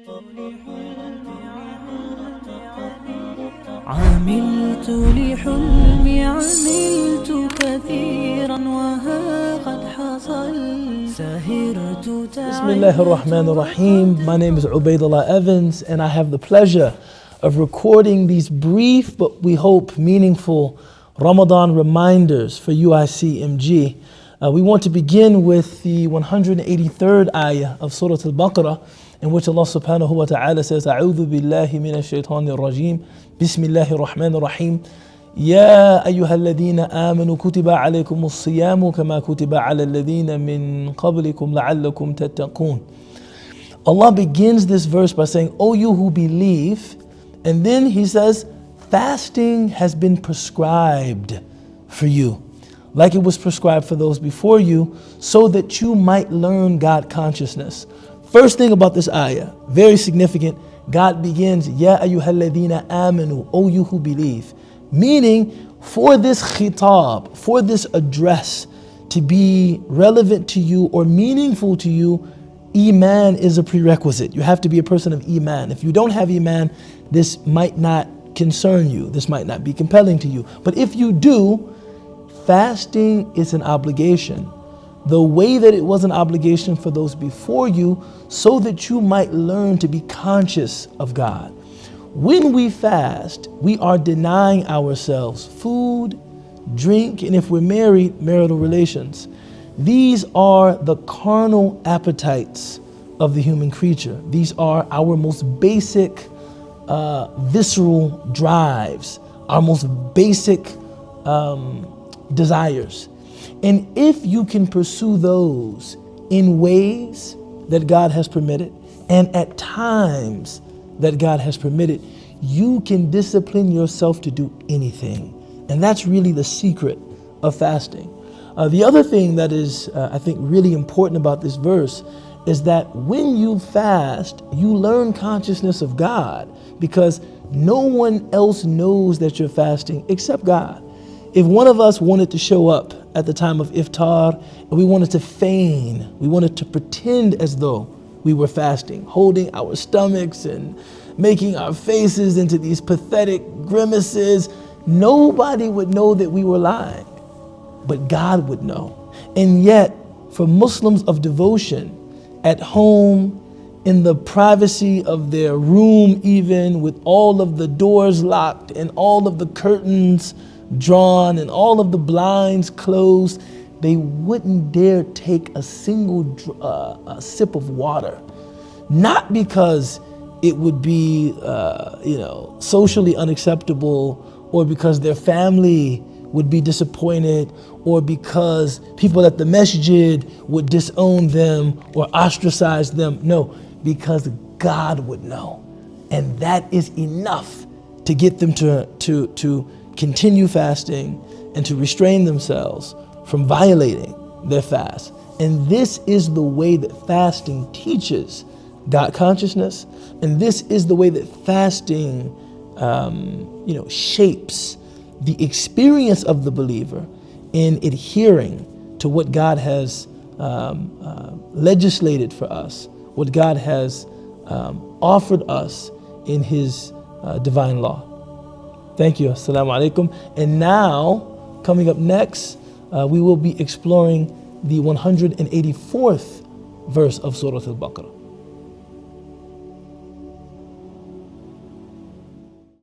عملت لحلمي عملت كثيرا وها قد حصل سهرت Bismillah ar-Rahman ar-Rahim. My name is Ubaydullah Evans, and I have the pleasure of recording these brief but we hope meaningful Ramadan reminders for UICMG. We want to begin with the 183rd ayah of Surah Al-Baqarah, in which Allah subhanahu wa ta'ala says, أعوذ بالله من الشيطان الرجيم بسم الله الرحمن الرحيم يا أيها الذين آمنوا كتب عليكم الصيام كما كتب على الذين من قبلكم لعلكم تتقون. Allah begins this verse by saying, O you who believe, and then He says, fasting has been prescribed for you, like it was prescribed for those before you, so that you might learn God consciousness. First thing about this ayah, very significant, God begins, Ya ayyuhalladhina amanu, O you who believe. Meaning, for this khitab, for this address to be relevant to you or meaningful to you, Iman is a prerequisite. You have to be a person of Iman. If you don't have Iman, this might not concern you. This might not be compelling to you. But if you do, fasting is an obligation. The way that it was an obligation for those before you, so that you might learn to be conscious of God. When we fast, we are denying ourselves food, drink, and if we're married, marital relations. These are the carnal appetites of the human creature. These are our most basic visceral drives, our most basic desires. And if you can pursue those in ways that God has permitted and at times that God has permitted, you can discipline yourself to do anything. And that's really the secret of fasting. The other thing that is, I think, really important about this verse is that when you fast, you learn consciousness of God, because no one else knows that you're fasting except God. If one of us wanted to show up at the time of iftar and we wanted to feign, we wanted to pretend as though we were fasting, holding our stomachs and making our faces into these pathetic grimaces, nobody would know that we were lying, but God would know. And yet, for Muslims of devotion, at home, in the privacy of their room, even with all of the doors locked and all of the curtains drawn and all of the blinds closed, they wouldn't dare take a single sip of water. Not because it would be socially unacceptable, or because their family would be disappointed, or because people at the masjid would disown them or ostracize them. No, because God would know. And that is enough to get them to continue fasting and to restrain themselves from violating their fast. And this is the way that fasting teaches God consciousness, and this is the way that fasting shapes the experience of the believer in adhering to what God has legislated for us, what God has offered us in His divine law. Thank you. Assalamu alaikum. And now, coming up next, we will be exploring the 184th verse of Surah Al-Baqarah.